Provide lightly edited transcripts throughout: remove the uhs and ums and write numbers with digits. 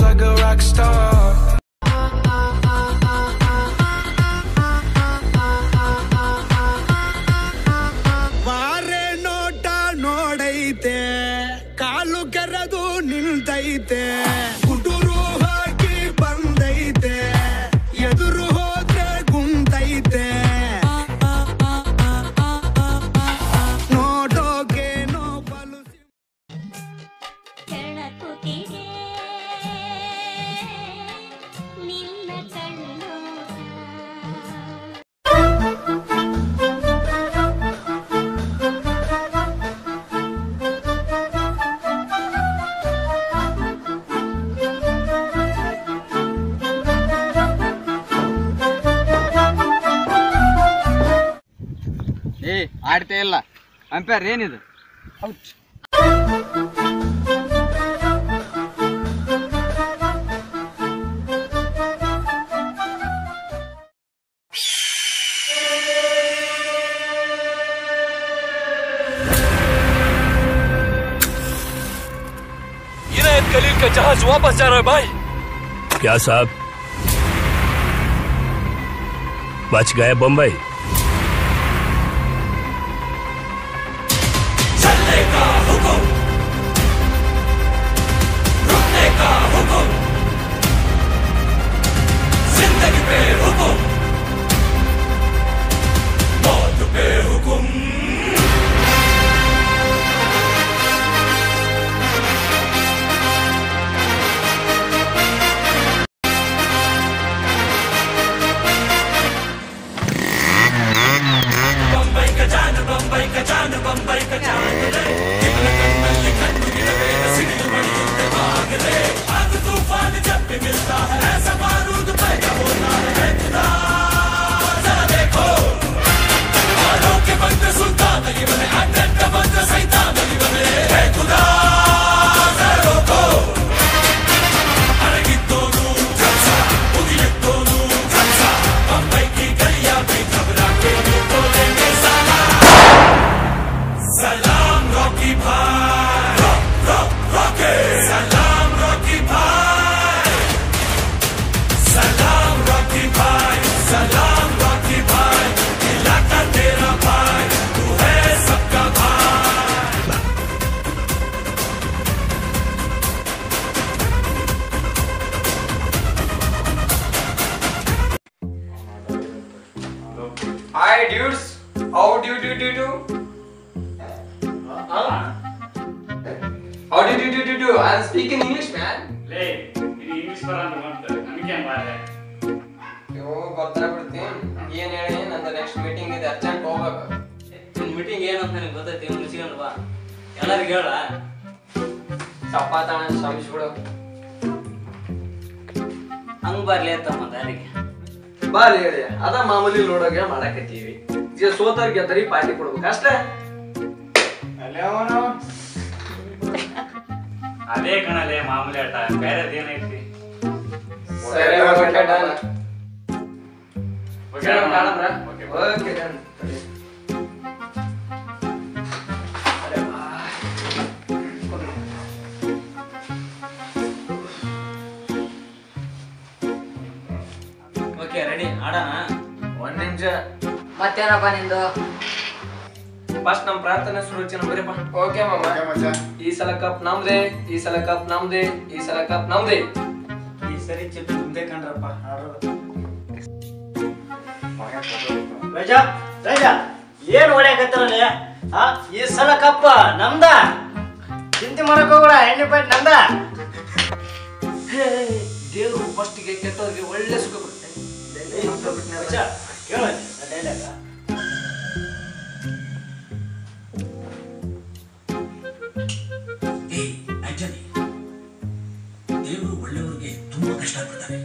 like a rock star. ಕಾಲು ಕೆರೆದು ನಿಲ್ತೈತೆ ಗುಟುರು ಹಾಕಿ ಬಂದೈತೆ ಎದುರು ಹೋದ್ರೆ ಗುಂತೈತೆ ನೋಡೋಕೆ ನೋಬಲು ಕೆಳಕುತ್ತಿದೆ ನಿನ್ನ ಕಣ್ಣು ಆಡ್ತೇ ಇಲ್ಲ ಅಂಪೇರ್ ಏನಿದು इनायत खलील का जहाज वापस जा रहा है भाई। क्या साहब बच गए बम्बई? चलने का हुक्म, रुकने का हुक्म, जिंदगी पे हुक्म, मौत पे हुक्म। बम्बई का जान, बम्बई का जान, बम्बई का जान रे। आग तूफान जब भी मिलता है ऐसा बारूद पैदा होता है खुदा जरा देखो आलों के बंदे सुल्तान अली बने अड्डन का बंदे सैतान अली बने है खुदा जरा रोको अड़गिद्दोनू जलसा उदिलिद्दोनू जलसा बम्बई की गलियां भी घबरा के बोलेंगे सलाम रॉकी भाई रॉकी सलाम रॉकी भाई सलाम रॉकी भाई सलाम रॉकी भाई इलाका तेरा भाई तू है सबका भाई। Hi dudes, how do? How do? I'm speaking English, man. ಲೇ ಇದು ಇಂಗ್ಲಿಷ್ ಬರಂತ ಮತ್ತೆ ನಮಗೆ ಮಾರ್ರೆ ಅಯ್ಯೋ ಗೊತ್ತಾಗ್ಬಿಡ್ತೀನಿ. ಏನ್ ಹೇಳಿ ನಂದು ನೆಕ್ಸ್ಟ್ ಮೀಟಿಂಗ್ ಇದೆ, ಅರ್ಜೆಂಟ್ ಹೋಗ್ಬೇಕು. ನಿನ್ ಮೀಟಿಂಗ್ ಏನಂತ ನನಗೆ ಗೊತ್ತೈತಿ, ಮುಗಿಸ್ಕೊಂಡು ಬಾ. ಎಲ್ಲರಿಗೂ ಹೇಳ ಚಪಾತಣ ಶ್ರಮಿಸ್ಬಿಡು. ಹಂಗ್ ಬರ್ಲಿ ತಮ್ಮ ದಾರಿಗೆ ಬಾರಿ ಹೇಳಿ ಅದ ಮಾಮೂಲಿ ನೋಡೋಕೆ ಮಾಡಕತ್ತೀವಿ. ಈಗ ಸೋತರ್ ಗೆದ್ದರಿ ಪಾರ್ಟಿ ಕೊಡ್ಬೇಕು ಅಷ್ಟೇ. ಅದೇ ಕಣಲೇ ಮಾಮೂಲಿ ಆಟ, ಬೇರೆದೇನೈತಿ? ಸರಿ ಓಕೆ ಡನ್. ಓಕೆ ಕಾಣಮ್ರ? Okay okay done. Okay ready ಆಡೋಣ. ಒಂದ್ ನಿಮಿಷ. ಮತ್ತೇನಪ್ಪ ನಿಂದು? ಫಸ್ಟ್ ನಮ್ ಪ್ರಾರ್ಥನೆ ಸುರುಚಿನ ಬರೀಪ್ಪ. ಓಕೆ ಮಾಮ. ಈ ಸಲ ಕಪ್ ನಮ್ದೇ, ಈ ಸಲ ಕಪ್ ನಮ್ದೇ, ಈ ಸಲ ಕಪ್ ನಮ್ದೇ. ಈ ಸರಿ ಚಿಪ್ ನಿಮ್ದೇ ಕಂಡ್ರಪ್ಪ ಆಡೋದು. ರಜಾ ಏನ್ ಹೊಡ್ಯಾಕತ್ತಿರಲ್ಲ? ಈ ಸಲ ಕಪ್ಪ ನಮ್ದ, ಚಿಂತೆ ಮಾಡಕ್ ಹೋಗ್ಬೇಡ, ಎಣ್ಣೆ ಪಾಯಿಂಟ್ ನಮ್ದ. ದೇವ್ರು ಫಸ್ಟ್ಗೆ ಕೆಟ್ಟವ್ರಿಗೆ ಒಳ್ಳೆ ಸುಖ ಕೊಡ್ತಾರೆ. ಕೇಳ ದೇವರು ಒಳ್ಳೆಯವರಿಗೆ ತುಂಬಾ ಕಷ್ಟ ಕೊಡ್ತಾನೆ,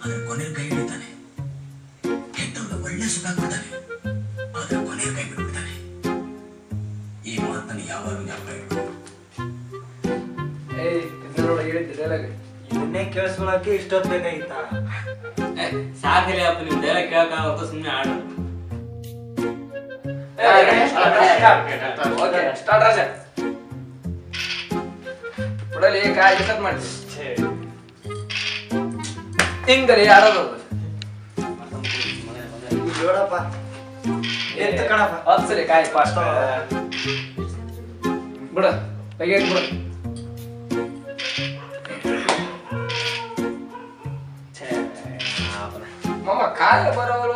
ಆದ್ರೆ ಕೊನೆ ಕೈ ಹಿಡಿತಾನೆ. ಕೆಟ್ಟವ್ರಿಗೆ ಒಳ್ಳೆ ಸುಖ ಕೊಡ್ತಾನೆ, ಆದ್ರೆ ಕೊನೆ ಕೈ ಬಿಡ್ಬಿಡ್ತಾನೆ. ಈ ಮಾತನ್ನು ಯಾವಾಗ ಜ್ಞಾಪಕ ಇಟ್ಕೊ. ಇದನ್ನೇ ಕೇಳಿಸ್ಕೊಳಕ್ಕೆ ಇಷ್ಟೊತ್ತು ಬೇಕಾಗಿತ್ತ? ಸಾಕಲಿ ಅಪ್ಪ, ನಿಮ್ ಡೈಲಾಗ್ ಕೇಳಕ್ಕಾಗತ್ತ, ಸುಮ್ಮನೆ ಆಡು. ಓಕೆ ಸ್ಟಾರ್ಟ್ ರಾಜ. ಕೊಡಲಿ ಕಾಯಿ ಮಾಡ್ತೀವಿ. ಹಿಂಗರಿ ಆಡೋದು ನೋಡಪ್ಪ ಎಂತ ಕಣಪ್ಪ ಹತ್ತು ಸರಿ ಕಾಯಿ ಫಾಸ್ಟ್ ಬಿಡ ತೆಗೆದು ಬಿಡ ಮಾಮ ಕಾಯಿ ಬರೋರು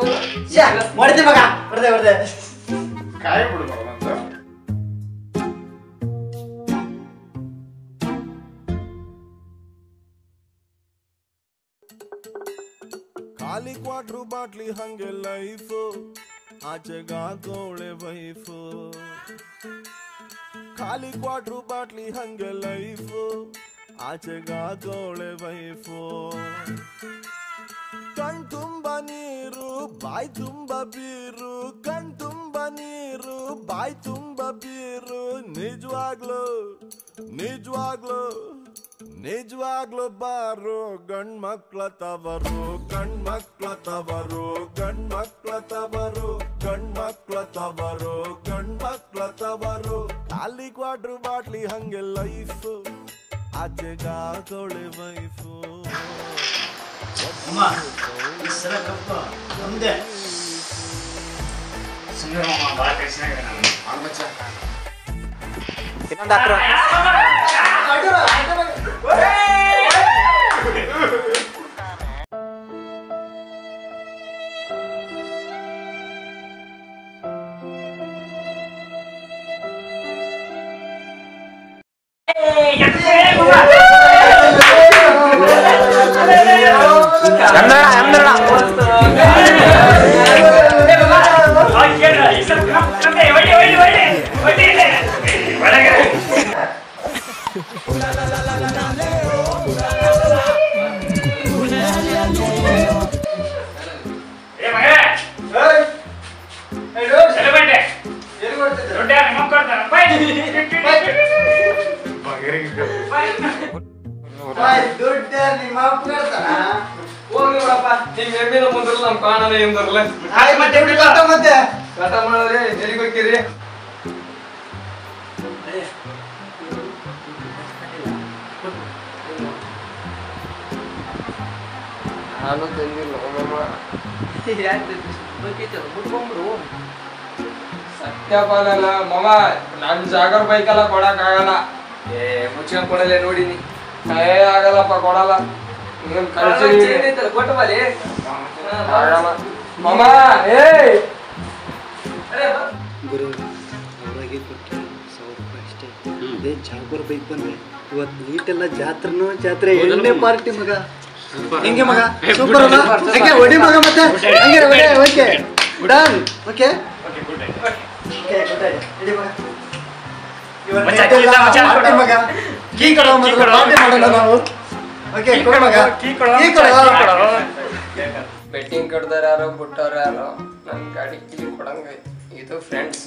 ಹೊಡೆದೆ ಮಗ ಹೊಡೆದೆ ಕಾಯಿ ಬಿಡು ಭಗವಂತ ಖಾಲಿ ಕ್ವಾಟ್ರು ಬಾಟ್ಲಿ ಹಂಗೆ ಲೈಫು ಆಚೆಗಾಗೋಳೆ ವೈಫು ಖಾಲಿ ಕ್ವಾಟ್ರು ಬಾಟ್ಲಿ ಹಂಗೆ ಲೈಫು ಆಚೆಗಾಗೋಳೆ ವೈಫು ಕಣ್ ತುಂಬ ನೀರು ಬಾಯ್ ತುಂಬ ಬೀರು ಕಣ್ ತುಂಬ ನೀರು ಬಾಯ್ ತುಂಬ ಬೀರು ನಿಜವಾಗ್ಲು ನಿಜವಾಗ್ಲು ನಿಜವಾಗ್ಲು ಬಾರು ಗಂಡ್ ಮಕ್ಳ ತವರು ಗಂಡ್ ಮಕ್ಳ ತವರು ಗಂಡ್ ಮಕ್ಳ ತವರು ಗಂಡ್ ಮಕ್ಳ ತವರು ಗಂಡ್ ಮಕ್ಳ ತವರು ಖಾಲಿ ಕ್ವಾಟ್ರು ಬಾಟ್ಲಿ ಹಂಗೆ ಲೈಫು ಆಚೆಗಾಗೋಳೆ ವೈಫು ಅಮ್ಮ ಈ ಸಲ ಕಪ್ಪ ನಮ್ದೆ ಸುಮ್ಮನೆ ಮಾಮ ಭಾಳ ಟೆನ್ಷನ್ ಆಗಿದೆ ನಾನು ಆಲ್ಮಚ್ಚ ಇನ್ನೊಂದು ಹಾಕ್ರು ಹೋಗಿ ಬಿಡಪ್ಪ ನಿಮ್ ಎಮ್ಮಿನ ಮುಂದ್ರಲ್ಲ ನಮ್ ಕಾಣಲ್ಲ ಹಿಂದರ್ಲ ಮತ್ತೆ ಕಟ ಮಾಡೋರಿ ಎಲ್ಲಿಗೆ ಹೋಗ್ತೀರಿ ನಾನು ತಂದಿಲ್ಲ ಸತ್ಯಪಾಲಲ್ಲ ಮಮ ನನ್ ಜಾಗರ್ ಬೈಕೆಲ್ಲ ಕೊಡಕ್ ಆಗಲ್ಲ ಮುಚ್ಕೊಂಡ್ ಕೊಡಲ್ಲ ನೋಡಿನಿ ಆಗಲ್ಲಪ್ಪ ಕೊಡಲ್ಲ ಕೊಟ್ಟು ಬಲಿ ಮಮ ಗುರು ಅವ್ರಾಗೆ ಕೊಟ್ಟು 1,000 ರೂಪಾಯಿ ಅಷ್ಟೇ ಅದೇ ಜಾಗೂರ್ ಬೈಕ್ ಬಂದ್ರೆ ಇವತ್ತು ನೀಟೆಲ್ಲ ಜಾತ್ರೆನೂ ಜಾತ್ರೆ ಎಣ್ಣೆ ಪಾರ್ಟಿ ಮಗ ಹೆಂಗೆ ಮಗ ಸೂಪರ್ ಅಲ್ಲ ಹಂಗೆ ಹೊಡಿ ಮಗ ಮತ್ತೆ ಹಂಗೆ ಓಕೆ ಡನ್ ಓಕೆ ಕೀ ಕೊಡೋ ಪಾರ್ಟಿ ಮಾಡೋಣ ನಾವು ಓಕೆ ಕೊಡು ಮಗ ಕೀ ಕೊಡು ಬೆಟ್ಟಿಂಗ್ ಕಡ್ದಾರ ಯಾರೋ ಬಿಟ್ಟವ್ರ ಯಾರೋ ನನ್ ಗಾಡಿ ಕೀ ಕೊಡಂಗ ಇದು ಫ್ರೆಂಡ್ಸ್